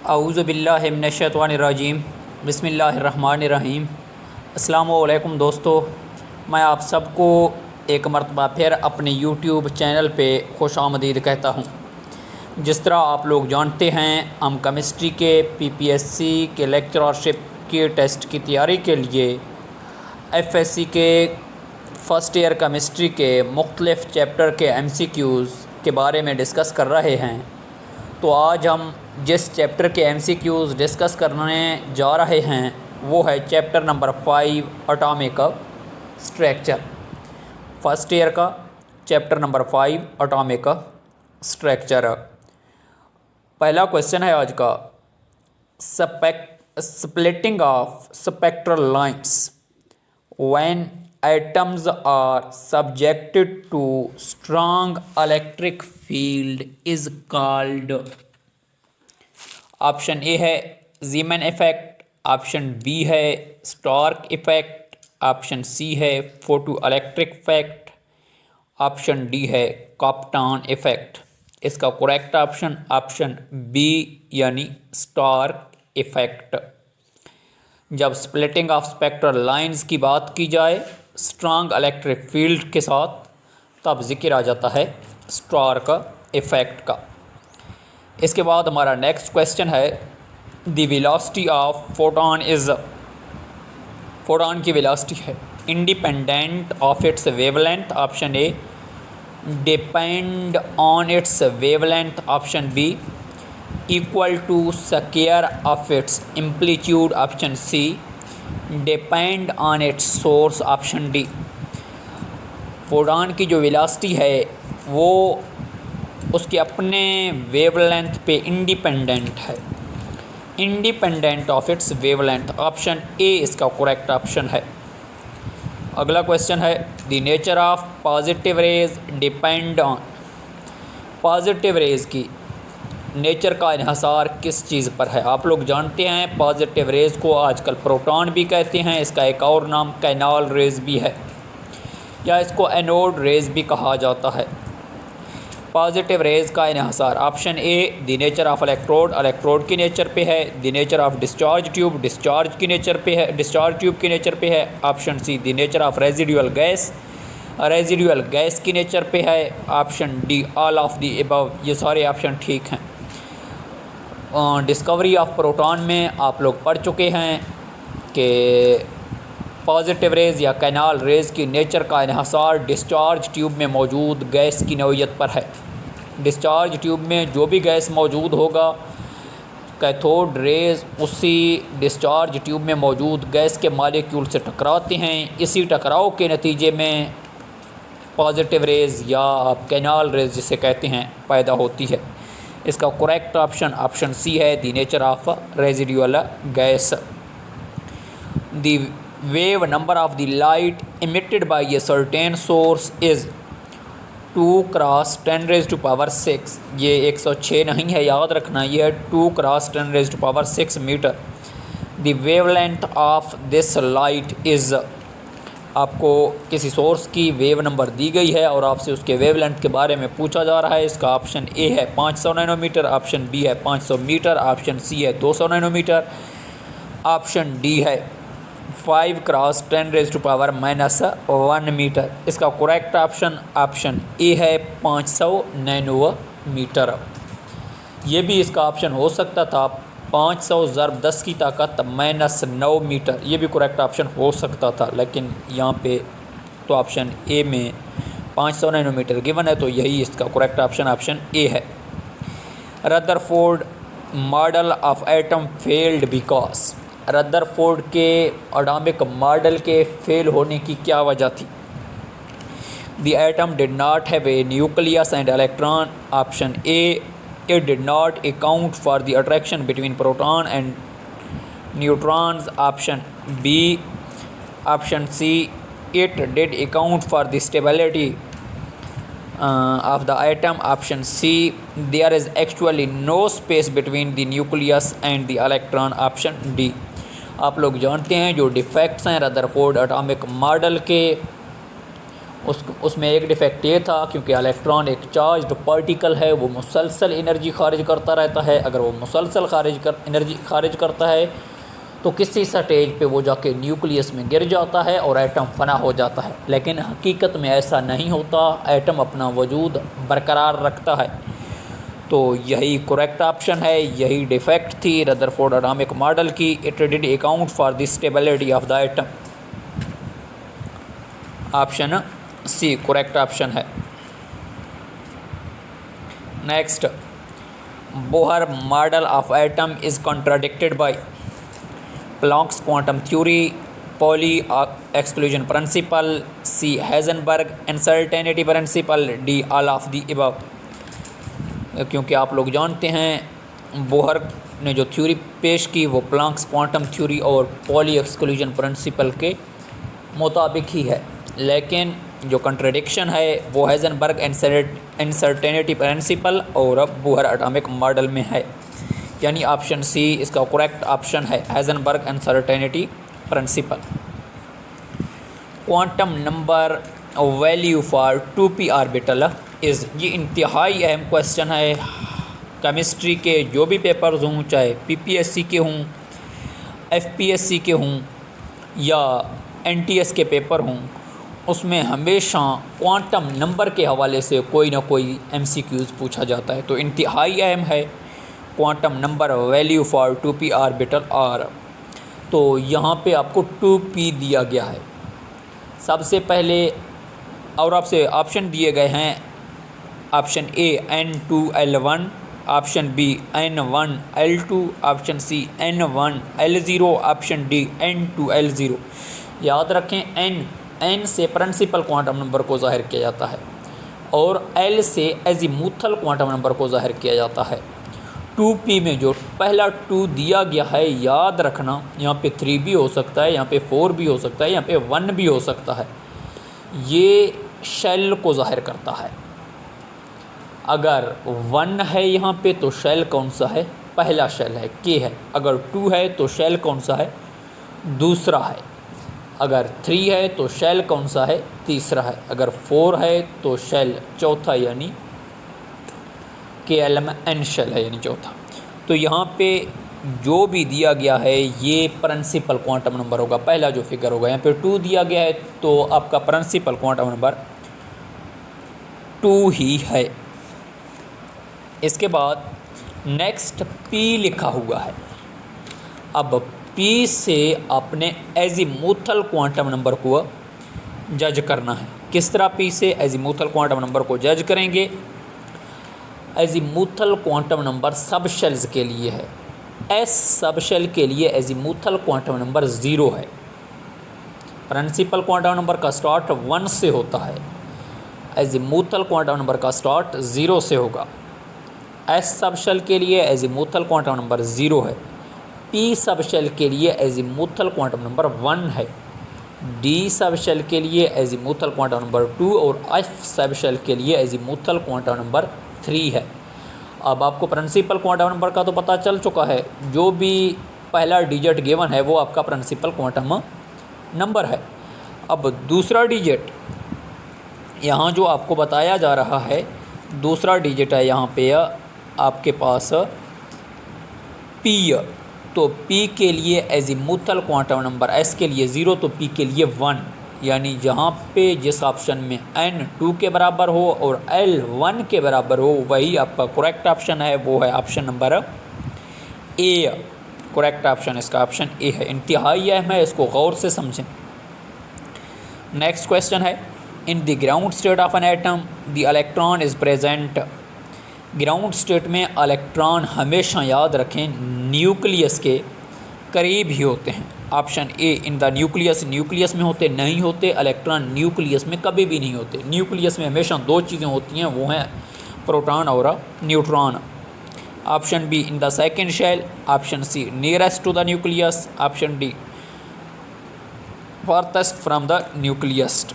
औज़ु बिल्लाहि मिनश्शैतानिर्रजीम बिस्मिल्लाहिर्रहमानिर्रहीम। अस्सलामुअलैकुम दोस्तों, मैं आप सबको एक मरतबा फिर अपने यूट्यूब चैनल पे खुशामदीद कहता हूँ। जिस तरह आप लोग जानते हैं, हम केमिस्ट्री के पीपीएससी के लेक्चरशिप के टेस्ट की तैयारी के लिए एफएससी के फ़र्स्ट ईयर केमिस्ट्री के मुख्तलिफ़ चैप्टर के एमसीक्यूज़ के बारे में डिस्कस कर रहे हैं। तो आज हम जिस चैप्टर के एमसीक्यूज़ डिस्कस करने जा रहे हैं वो है chapter number 5 atomic structure. First year का चैप्टर नंबर 5 एटॉमिक स्ट्रक्चर। पहला क्वेश्चन है आज का, splitting of spectral lines when atoms are subjected to strong electric field is called। Option A है ज़ीमन इफ़ेक्ट, ऑप्शन बी है स्टार्क इफ़ेक्ट, ऑप्शन सी है photo electric effect, option D है कॉप्टन effect. इसका correct option B यानी Stark effect. जब splitting of spectral lines की बात की जाए स्ट्रॉन्ग इलेक्ट्रिक फील्ड के साथ, तब जिक्र आ जाता है स्टार्क इफ़ेक्ट का। इसके बाद हमारा नेक्स्ट क्वेश्चन है, the velocity of photon is. Photon की वेलोसिटी है independent of its wavelength, option A, depend on its wavelength, option B, equal to square of its amplitude, option C, depend on its source, option D. Photon की जो velocity है वो उसके अपने wavelength पे independent है, independent of its wavelength, option ए इसका correct option है। अगला क्वेश्चन है, the nature of positive raise depend on. Positive raise की नेचर का इन्हिसार किस चीज़ पर है? आप लोग जानते हैं पॉजिटिव रेज़ को आजकल प्रोटॉन भी कहते हैं, इसका एक और नाम कैनाल रेज़ भी है, या इसको एनोड रेज़ भी कहा जाता है। पॉजिटिव रेज़ का इन्हिसार, option A the nature of electrode, electrode की नेचर पे है, the nature of discharge tube, discharge की नेचर पे है, डिस्चार्ज ट्यूब की नेचर पे है, option C the nature of residual gas, residual gas की नेचर पे है, option D all of the above. ये सारे ऑप्शन ठीक हैं। डिस्कवरी ऑफ प्रोटॉन में आप लोग पढ़ चुके हैं कि पॉजिटिव रेज़ या कैनाल रेज़ की नेचर का इन्हिसार डिस्चार्ज ट्यूब में मौजूद गैस की नौइयत पर है। डिस्चार्ज ट्यूब में जो भी गैस मौजूद होगा, कैथोड रेज़ उसी डिस्चार्ज ट्यूब में मौजूद गैस के मॉलिक्यूल से टकराते हैं। इसी टकराव के नतीजे में पॉजिटिव रेज़ या कैनाल रेज़ जिसे कहते हैं पैदा होती है। इसका करेक्ट ऑप्शन सी है, the nature of residual gas. The wave number of the light emitted by a certain source is 2 cross 10 raise to power 6। ये 106 नहीं है, याद रखना, ये है 2 cross 10 raise to power 6 metre. The wavelength of this light is. आपको किसी source की वेव नंबर दी गई है और आपसे उसके वेवलेंथ के बारे में पूछा जा रहा है। इसका ऑप्शन ए है 500 नैनोमीटर, ऑप्शन बी है 500 मीटर, ऑप्शन सी है 200 नैनोमीटर, ऑप्शन डी है 5 cross 10 raise to power -1 metre. इसका करेक्ट ऑप्शन ए है 500 नैनोमीटर। ये भी इसका ऑप्शन हो सकता था 500 ज़रब 10 की ताकत -9 मीटर, ये भी करेक्ट ऑप्शन हो सकता था, लेकिन यहाँ पे तो ऑप्शन ए में 500 नैनोमीटर गिवन है, तो यही इसका करेक्ट ऑप्शन ए है। Rutherford model of atom failed because. Rutherford के एटॉमिक मॉडल के फेल होने की क्या वजह थी? The atom did not have a nucleus and electron, option A, it did not account for the attraction between proton and neutrons, option B, option C, it did account for the stability of the atom, option C, there is actually no space between the nucleus and the electron, option D। आप लोग जानते हैं जो defects हैं Rutherford atomic model के, उसमें एक defect ये था क्योंकि इलेक्ट्रॉन एक चार्ज्ड पार्टिकल है, वो मुसलसल एनर्जी खारिज करता रहता है। अगर वो मुसलसल एनर्जी खारिज करता है तो किसी स्टेज पे वो जाके न्यूक्लियस में गिर जाता है और एटम फना हो जाता है। लेकिन हकीकत में ऐसा नहीं होता, एटम अपना वजूद बरकरार रखता है। तो यही करेक्ट ऑप्शन है, यही डिफेक्ट थी रदरफोर्ड एटॉमिक मॉडल की। It did account for the stability of the atom. Option C correct option है। Next, Bohr model of atom is contradicted by Planck's quantum theory, Pauli exclusion principle, C Heisenberg uncertainty principle, D all of the above. क्योंकि आप लोग जानते हैं Bohr ने जो theory पेश की वो प्लैंक्स क्वांटम थ्योरी और पॉली एक्सक्लूजन प्रिंसिपल के मुताबिक ही है, लेकिन जो कंट्रडिक्शन है वो हाइजेनबर्ग अनसर्टेनिटी प्रिंसिपल और बोहर एटॉमिक मॉडल में है। यानी ऑप्शन सी इसका करेक्ट ऑप्शन है, Heisenberg uncertainty principal. Quantum number value for 2p orbital is, ये इंतहाई अहम क्वेश्चन है। केमिस्ट्री के जो भी पेपर्स हों, चाहे पीपीएससी के हों, एफपीएससी के हों या एनटीएस के पेपर हों, उसमें हमेशा क्वांटम नंबर के हवाले से कोई ना कोई एमसीक्यूज़ पूछा जाता है। तो इंतहाई अहम है quantum number value for 2p orbital are. तो यहाँ पे आपको 2p दिया गया है सबसे पहले, और आपसे ऑप्शन दिए गए हैं option A N2L1, option B N1L2, option C N1L0, option D N2L0। याद रखें N से प्रिंसिपल क्वांटम नंबर को ज़ाहिर किया जाता है और L से एजीमुथल क्वांटम नंबर को ज़ाहिर किया जाता है। 2p में जो पहला 2 दिया गया है, याद रखना यहाँ पे 3 भी हो सकता है, यहाँ पे 4 भी हो सकता है, यहाँ पे 1 भी हो सकता है। ये शेल को ज़ाहिर करता है। अगर 1 है यहाँ पे तो शेल कौन सा है? पहला शेल है, K है। अगर 2 है तो शेल कौन सा है? दूसरा है। अगर 3 है तो शेल कौन सा है? तीसरा है। अगर 4 है तो शेल चौथा, यानी KLMN शेल है, यानी चौथा। तो यहाँ पे जो भी दिया गया है ये प्रिंसिपल क्वांटम नंबर होगा, पहला जो फिगर होगा। यहाँ पे 2 दिया गया है तो आपका प्रिंसिपल क्वांटम नंबर 2 ही है। इसके बाद नेक्स्ट P लिखा हुआ है। अब P से आपने एजीमुथल क्वांटम नंबर को जज करना है। किस तरह P से एजीमुथल क्वांटम नंबर को जज करेंगे? एजीमुथल क्वांटम नंबर सब शेल्स के लिए है। S सब शेल के लिए एजीमुथल क्वांटम नंबर 0 है। प्रिंसिपल क्वांटम नंबर का स्टार्ट 1 से होता है, एजीमुथल क्वांटम नंबर का स्टार्ट 0 से होगा। S सब शेल के लिए एजीमुथल क्वांटम नंबर 0 है। P सब शेल के लिए एजीमुथल क्वांटम नंबर 1 है। D सब शेल के लिए एजीमुथल क्वांटम नंबर 2 और F सब शेल के लिए एजीमुथल क्वांटम नंबर 3 है। अब आपको प्रिंसिपल क्वांटम नंबर का तो पता चल चुका है, जो भी पहला डिजिट गिवन है वो आपका प्रिंसिपल क्वांटम नंबर है। अब दूसरा डिजिट यहाँ जो आपको बताया जा रहा है, दूसरा डिजिट है यहाँ पे आपके पास P। तो P के लिए एजीमुथल क्वांटम नंबर, S के लिए 0 तो P के लिए 1, यानी जहाँ पे जिस ऑप्शन में N 2 के बराबर हो और L 1 के बराबर हो वही आपका करेक्ट ऑप्शन है, वो है option number A। Correct option इसका ऑप्शन A है। इंतहाई अहम है, इसको गौर से समझें। नेक्स्ट क्वेश्चन है, in the ground state of an atom the electron is present. Ground state में इलेक्ट्रॉन हमेशा, याद रखें, न्यूक्लियस के करीब ही होते हैं। Option A in the nucleus, nucleus में होते नहीं होते। इलेक्ट्रॉन न्यूक्लियस में कभी भी नहीं होते। न्यूक्लियस में हमेशा 2 चीज़ें होती हैं, वो हैं प्रोटॉन और neutron. Option B in the second shell, option C nearest to the nucleus, option D farthest from the nucleus.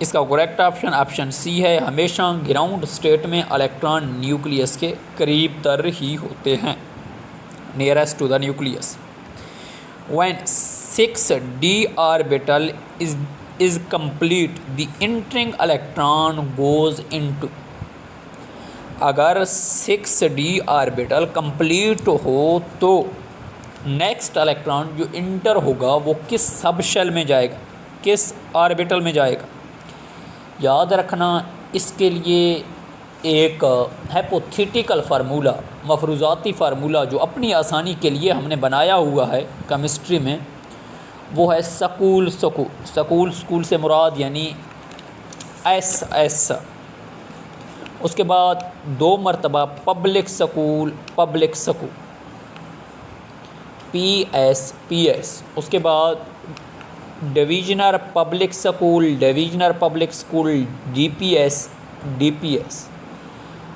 इसका करेक्ट ऑप्शन सी है। हमेशा ग्राउंड स्टेट में इलेक्ट्रॉन न्यूक्लियस के करीब तर ही होते हैं, nearest to the nucleus. When 6d orbital is is complete the entering electron goes into. अगर 6d ऑर्बिटल कंप्लीट हो तो नेक्स्ट इलेक्ट्रॉन जो इंटर होगा वो किस सब शेल में जाएगा, किस ऑर्बिटल में जाएगा। याद रखना इसके लिए एक हाइपोथेटिकल फार्मूला, मफरूज़ाती फार्मूला जो अपनी आसानी के लिए हमने बनाया हुआ है केमिस्ट्री में, वो है स्कूल से मुराद यानी एस। उसके बाद 2 मरतबा पब्लिक स्कूल PS। उसके बाद डिवीजनर पब्लिक स्कूल DPS।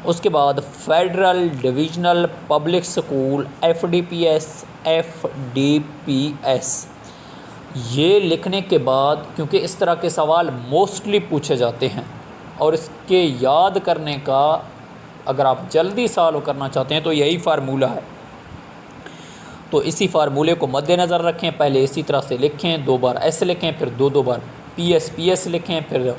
उसके बाद federal divisional public school FDPS। ये लिखने के बाद, क्योंकि इस तरह के सवाल मोस्टली पूछे जाते हैं और इसके याद करने का अगर आप जल्दी सॉल्व करना चाहते हैं तो यही फार्मूला है। तो इसी फार्मूले को मद्देनज़र रखें, पहले इसी तरह से लिखें, 2 बार S लिखें, फिर 2 बार PS लिखें, फिर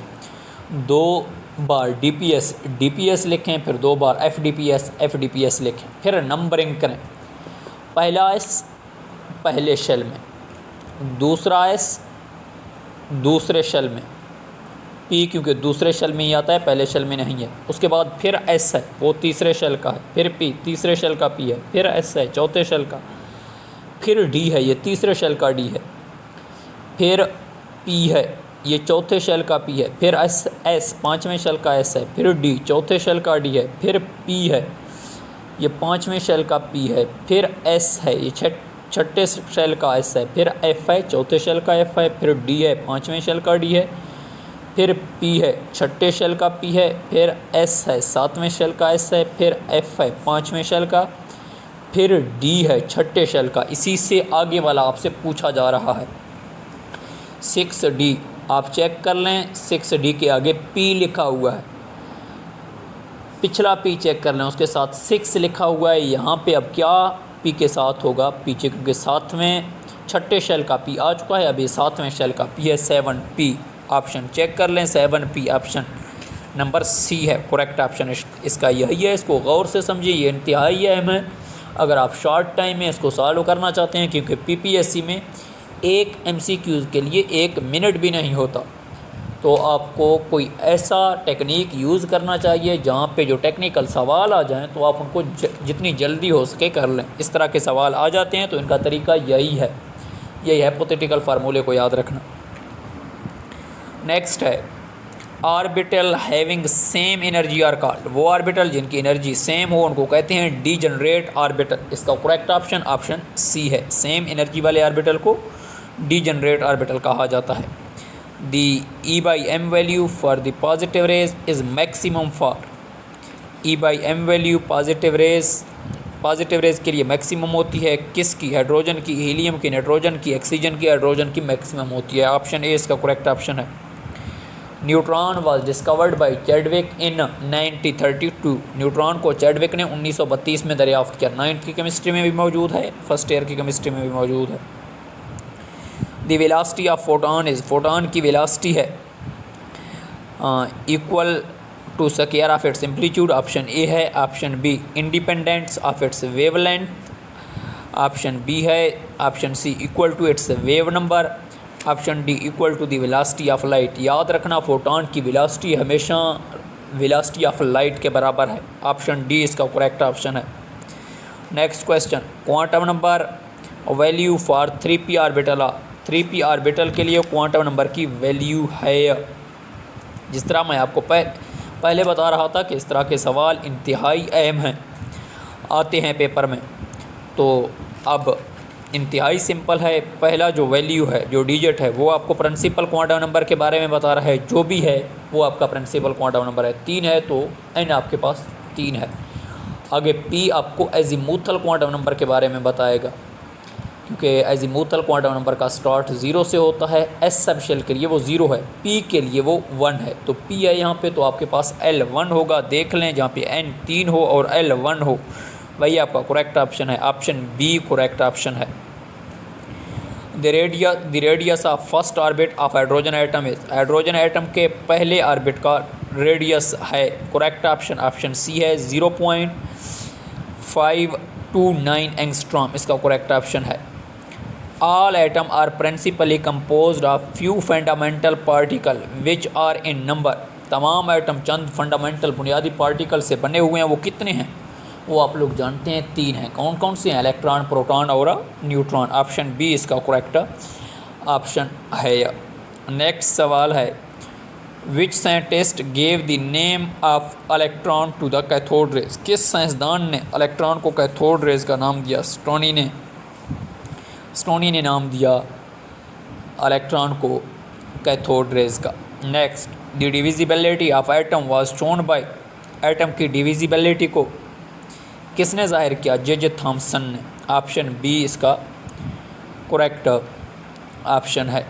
2 बार DPS लिखें, फिर 2 बार FDPS लिखें, फिर नंबरिंग करें। पहला S पहले शेल में, दूसरा S दूसरे शेल में, P क्योंकि दूसरे शेल में ही आता है, पहले शेल में नहीं है। उसके बाद फिर S है, वो तीसरे शेल का है, फिर P तीसरे शेल का P है, फिर S है चौथे शेल का, फिर D है, ये तीसरे शेल का D है, फिर P है, ये चौथे शेल का P है, फिर S पाँचवें शेल का S है, फिर D चौथे शेल का D है, फिर P है, ये पाँचवें शेल का P है, फिर S है, ये छठे शेल का S है, फिर F है, चौथे शेल का F है, फिर D है, पाँचवें शेल का D है, फिर P है, छठे शेल का P है, फिर S है, सातवें शेल का S है, फिर F है, पाँचवें शेल का, फिर D है, छठे शेल का। इसी से आगे वाला आपसे पूछा जा रहा है। 6D आप चेक कर लें, 6D के आगे P लिखा हुआ है, पिछला P चेक कर लें, उसके साथ 6 लिखा हुआ है। यहाँ पे अब क्या P के साथ होगा, पीछे क्योंकि सातवें छठे शेल का P आ चुका है, अभी सातवें शेल का P है, 7P। ऑप्शन चेक कर लें, 7P ऑप्शन नंबर C है, करेक्ट ऑप्शन इसका यही है। इसको गौर से समझिए, ये इंतहाई अहम है अगर आप शॉर्ट टाइम में इसको सॉल्व करना चाहते हैं, क्योंकि PPSC में एक MCQs के लिए 1 मिनट भी नहीं होता। तो आपको कोई ऐसा टेक्निक यूज़ करना चाहिए जहाँ पे जो टेक्निकल सवाल आ जाएं तो आप उनको जितनी जल्दी हो सके कर लें। इस तरह के सवाल आ जाते हैं तो इनका तरीका यही है, यही हाइपोथेटिकल फार्मूले को याद रखना। नेक्स्ट है orbital having same energy are called. वो ऑर्बिटल जिनकी एनर्जी सेम हो उनको कहते हैं डीजनरेट ऑर्बिटल। इसका करेक्ट ऑप्शन C है, सेम एनर्जी वाले ऑर्बिटल को डीजनरेट ऑर्बिटल कहा जाता है। The E/m value for the positive rays is maximum for. E/m value positive rays के लिए मैक्सिमम होती है किसकी, हाइड्रोजन की, हीलियम की, नाइट्रोजन की, ऑक्सीजन की, हाइड्रोजन की मैक्सिमम होती है। ऑप्शन A इसका करेक्ट ऑप्शन है। Neutron was discovered by Chadwick in 1932। Neutron को चैडविक ने 1932 में दरियाफ्त किया। 9th की केमिस्ट्री में भी मौजूद है, फर्स्ट ईयर की केमिस्ट्री में भी मौजूद है। The velocity of photon is, photon की वेलोसिटी है equal to square of its amplitude. Option A है। Option B independence of its wavelength. Option B है। Option C equal to its wave number. Option D equal to the velocity of light. याद रखना photon की velocity हमेशा velocity of light के बराबर है। Option D इसका करेक्ट ऑप्शन है। Next question, quantum number value for 3p orbital. 3p orbital के लिए क्वांटम नंबर की वैल्यू है, जिस तरह मैं आपको पहले बता रहा था कि इस तरह के सवाल इंतहाई अहम हैं, आते हैं पेपर में। तो अब इंतहाई सिंपल है, पहला जो वैल्यू है, जो डिजिट है, वो आपको प्रिंसिपल क्वांटम नंबर के बारे में बता रहा है। जो भी है वो आपका प्रिंसिपल क्वांटम नंबर है। 3 है तो n आपके पास 3 है। आगे P आपको एजीमुथल क्वांटम नंबर के बारे में बताएगा, क्योंकि एजीमुथल क्वांटम नंबर का स्टार्ट 0 से होता है। S सब शेल के लिए वो 0 है, P के लिए वो 1 है। तो P है यहाँ पे, तो आपके पास L1 होगा। देख लें जहाँ पे N 3 हो और L1 हो, वही आपका करेक्ट ऑप्शन है। ऑप्शन B करेक्ट ऑप्शन है। The radius of first orbit of hydrogen atom is, hydrogen atom के पहले ऑर्बिट का रेडियस है, करेक्ट ऑप्शन ऑप्शन सी है 0.529 एंगस्ट्रॉम, इसका करेक्ट ऑप्शन है। All atom are principally composed of few fundamental particle which are in number, तमाम atom चंद fundamental बुनियादी पार्टिकल से बने हुए हैं, वो कितने हैं? वो आप लोग जानते हैं 3 हैं। कौन कौन से हैं? इलेक्ट्रॉन, प्रोटॉन और न्यूट्रॉन। ऑप्शन बी इसका करेक्ट ऑप्शन है। नेक्स्ट सवाल है, which scientist gave the name of electron to the cathode rays, किस साइंसदान ने इलेक्ट्रॉन को कैथोड रेज का नाम दिया? स्टोनी ने नाम दिया इलेक्ट्रॉन को कैथोड रेज का। Next, the divisibility of atom was shown by, atom की डिविजिबिलिटी को किसने जाहिर किया? जे थॉमसन ने। ऑप्शन बी इसका करेक्ट ऑप्शन है।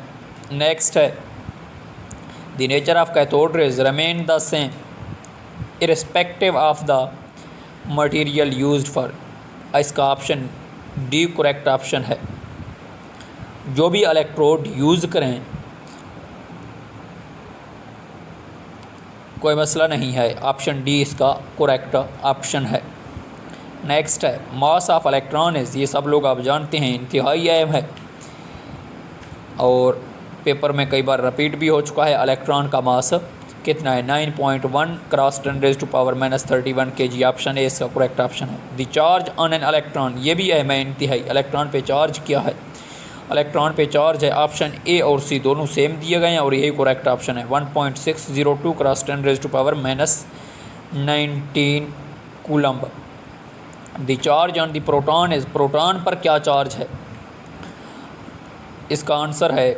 नेक्स्ट है, the nature of cathode rays remain the same irrespective of the material used for, इसका ऑप्शन डी करेक्ट ऑप्शन है। जो भी इलेक्ट्रोड यूज़ करें कोई मसला नहीं है, ऑप्शन डी इसका करेक्ट ऑप्शन है। नेक्स्ट है, मास ऑफ इलेक्ट्रॉन इज, ये सब लोग आप जानते हैं, इंतहाई अहम है और पेपर में कई बार रिपीट भी हो चुका है। इलेक्ट्रॉन का मास कितना है? 9.1 क्रॉस 10⁻⁻31 kg, ऑप्शन ए इसका करेक्ट ऑप्शन है। The charge on an electron, ये भी अहम है, इंतहाई, इलेक्ट्रॉन पे चार्ज क्या है? इलेक्ट्रॉन पे चार्ज है, ऑप्शन ए और सी दोनों सेम दिए गए हैं और यही करेक्ट ऑप्शन है। 1.602 cross 10⁻⁻19 coulomb. The charge on the proton is, proton पर क्या चार्ज है? इसका आंसर है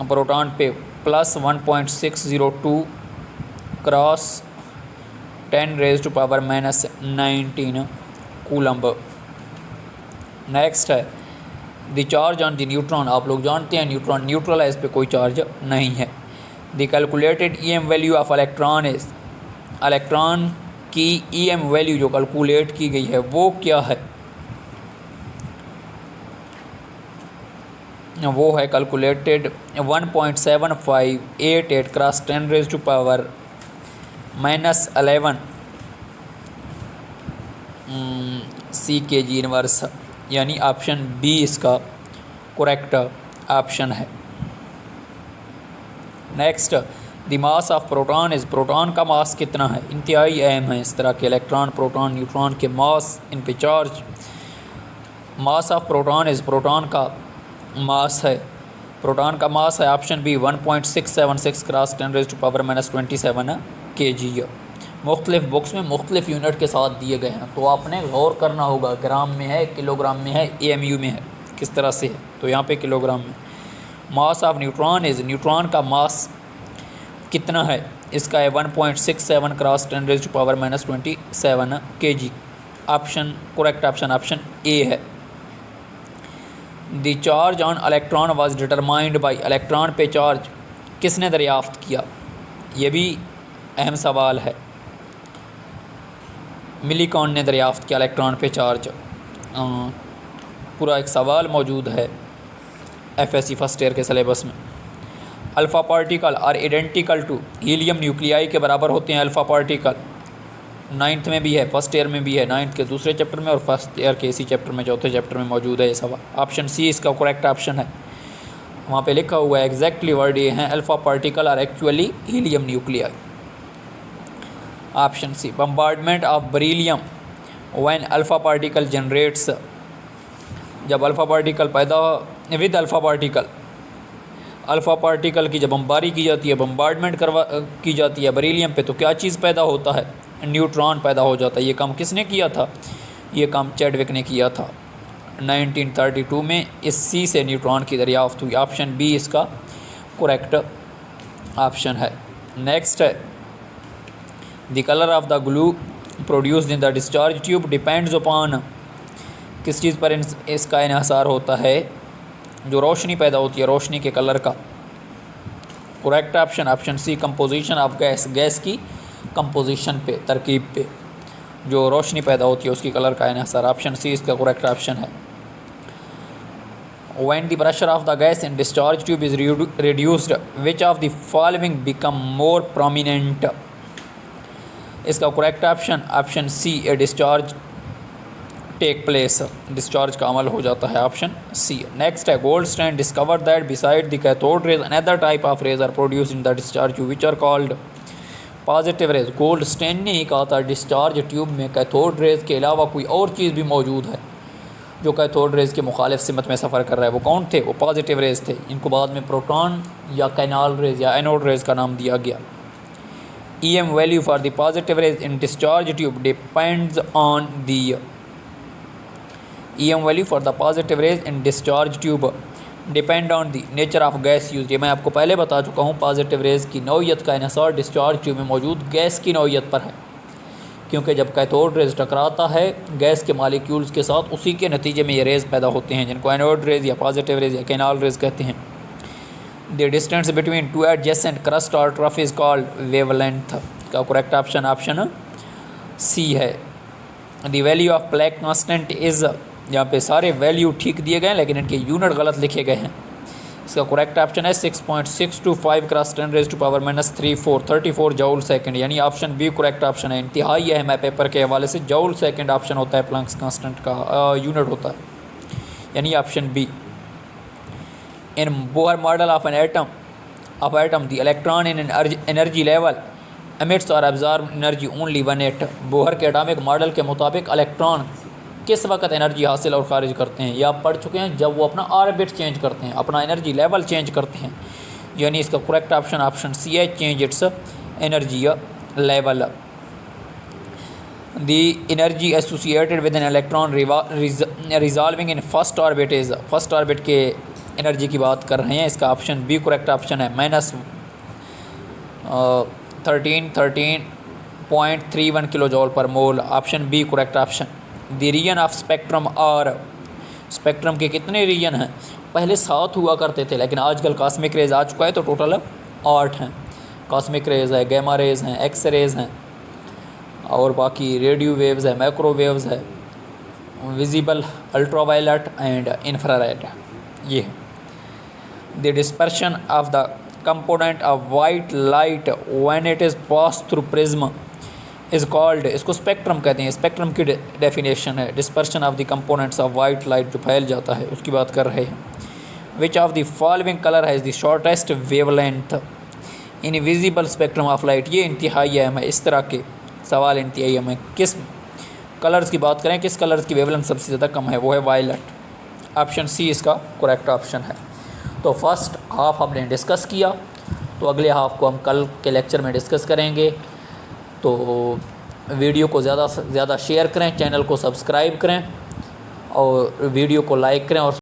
प्रोटॉन पे प्लस 1.602 क्रॉस 10⁻⁻19 कूलम्ब। नेक्स्ट है, the charge on the neutron, आप लोग जानते हैं न्यूट्रॉन न्यूट्रल है, इस पर कोई चार्ज नहीं है। The calculated EM value of electron is, electron की EM वैल्यू जो कैलकुलेट की गई है वो क्या है? वो है कैलकुलेटेड 1.7588 क्रॉस 10⁻⁻11 kg इनवर्स, यानी ऑप्शन बी इसका करेक्ट ऑप्शन है। Next, the mass of proton is, proton का मास कितना है? इंतहाई अहम है इस तरह के इलेक्ट्रॉन, प्रोटॉन, न्यूट्रॉन के मास, इन पे charge. Mass of proton is, proton का मास है, प्रोटॉन का मास है ऑप्शन बी 1.676 क्रॉस 10⁻⁻27 kg। मुख्तलिफ बुक्स में मुख्तलिफ यूनिट के साथ दिए गए हैं, तो आपने गौर करना होगा, ग्राम में है, किलोग्राम में है, AMU में है, किस तरह से है, तो यहाँ पे किलोग्राम में। Mass of neutron is, neutron का मास कितना है? इसका है 1.67 cross 10⁻⁻27 kg, option correct option option A है। The charge on electron was determined by, electron पे चार्ज किसने दरियाफ्त किया? ये भी अहम सवाल है। मिलीकॉन ने दरियाफ्त किया इलेक्ट्रॉन पे चार्ज। पूरा एक सवाल मौजूद है FSC फर्स्ट ईयर के सिलेबस में। Alpha particle are identical to, helium nuclei के बराबर होते हैं अल्फ़ा पार्टिकल। 9th में भी है, फर्स्ट ईयर में भी है, 9th के दूसरे चैप्टर में और फर्स्ट ईयर के इसी चैप्टर में, चौथे चैप्टर में मौजूद है ये सवाल। ऑप्शन सी इसका करेक्ट ऑप्शन है। वहाँ पे लिखा हुआ है, एग्जैक्टली वर्ड ये हैं, alpha particle are actually helium nuclei. Option C, bombardment of beryllium when alpha particle generates, जब अल्फ़ा पार्टिकल पैदा विद अल्फ़ा पार्टिकल की जब बमबारी की जाती है, बम्बार्डमेंट की जाती है बरीलियम पे, तो क्या चीज़ पैदा होता है? न्यूट्रॉन पैदा हो जाता है। ये काम किसने किया था? ये काम चैडविक ने किया था 1932 में। इस सी से न्यूट्रॉन की दरियाफ्त हुई। ऑप्शन बी इसका करेक्ट ऑप्शन है। नेक्स्ट है, the colour of the glue produced in the discharge tube depends upon, किस चीज़ पर इसका इन्हिसार होता है? जो रोशनी पैदा होती है, रोशनी के कलर का। Correct option option C, composition of gas, gas की कंपोजिशन पे, तरकीब पे जो रोशनी पैदा होती है उसकी कलर का इन्हिसार। ऑप्शन सी इसका करेक्ट ऑप्शन है। When the pressure of the gas in discharge tube is reduced, which of the following become more prominent? इसका correct option C, a discharge take place, discharge का अमल हो जाता है, ऑप्शन सी। नेक्स्ट है Goldstein discover that beside the cathode rays another type of rays are produce in the discharge tube which are called positive rays. Goldstein ने ही कहा था डिस्चार्ज ट्यूब में कैथोड रेज के अलावा कोई और चीज़ भी मौजूद है जो कैथोड रेज के मुखालिफ सिमत में सफ़र कर रहा है। वो कौन थे? वो पॉजिटिव रेज थे। इनको बाद में प्रोटॉन या कैनाल रेज या एनोड रेज का नाम दिया गया। EM value for the positive rays in discharge tube depends on the EM value for the positive rays in discharge tube depend on the nature of gas used। ये मैं आपको पहले बता चुका हूँ, पॉजिटिव रेज की नौइयत का इन्हिसार डिस्चार्ज ट्यूब में मौजूद गैस की नौइयत पर है, क्योंकि जब कैथोड रेज टकराता है गैस के मालिक्यूल्स के साथ, उसी के नतीजे में ये रेज पैदा होते हैं जिनको एनोड रेज या पॉजिटिव रेज या कैनाल रेज कहते हैं। The distance between two adjacent crust or trough is called wavelength। का करेक्ट ऑप्शन सी है। The value of Planck constant is, यहाँ पे सारे वैल्यू ठीक दिए गए हैं लेकिन इनके यूनिट गलत लिखे गए हैं। इसका करेक्ट ऑप्शन है 6.625 क्रॉस 10⁻³ 34 जूल सेकंड, यानी ऑप्शन बी करेक्ट ऑप्शन है। इंतहाई अहम है पेपर के हवाले से, जूल सेकंड ऑप्शन होता है प्लैंक्स कांस्टेंट का यूनिट होता है, यानी option B. In Bohr model of an atom, the electron in an energy level emits or absorbs energy only when it। Bohr के एटॉमिक मॉडल के मुताबिक इलेक्ट्रॉन किस वक्त एनर्जी हासिल और ख़ारिज करते हैं, या आप पढ़ चुके हैं, जब वो अपना ऑर्बिट चेंज करते हैं, अपना एनर्जी लेवल चेंज करते हैं, यानी इसका करेक्ट ऑप्शन सी है, change it's energy level. The energy associated with an electron resolving in first orbit is, first orbit के एनर्जी की बात कर रहे हैं, इसका ऑप्शन बी करेक्ट ऑप्शन है, -13.31 किलो जॉल पर mole, option B correct option. The region of spectrum, और स्पेक्ट्रम के कितने रीजन हैं? पहले 7 हुआ करते थे, लेकिन आजकल कॉस्मिक रेज आ चुका है तो टोटल 8 हैं। कॉस्मिक रेज है, गैमा रेज हैं, एक्स रेज हैं, और बाकी रेडियो वेव्स है, माइक्रोवेव्स है, विजिबल, अल्ट्रावायलेट एंड इंफ्रारेड। ये है। The dispersion of the component of white light when it is passed through prism is called, इसको स्पेक्ट्रम कहते हैं। स्पेक्ट्रम की डेफिनेशन है dispersion of the components of white light, जो फैल जाता है उसकी बात कर रहे हैं। Which of the following colour has the shortest wavelength in visible spectrum of light. ये इंतहाई अहम है, इस तरह के सवाल इंतहाई अहम है। किस कलर्स की बात करें, किस कलर्स की वेवलेंथ सबसे ज़्यादा कम है, वो है वायलेट। ऑप्शन सी इसका करेक्ट ऑप्शन है। तो फर्स्ट हाफ हमने डिस्कस किया, तो अगले हाफ को हम कल के लेक्चर में डिस्कस करेंगे। तो वीडियो को ज़्यादा से ज़्यादा शेयर करें, चैनल को सब्सक्राइब करें और वीडियो को लाइक करें और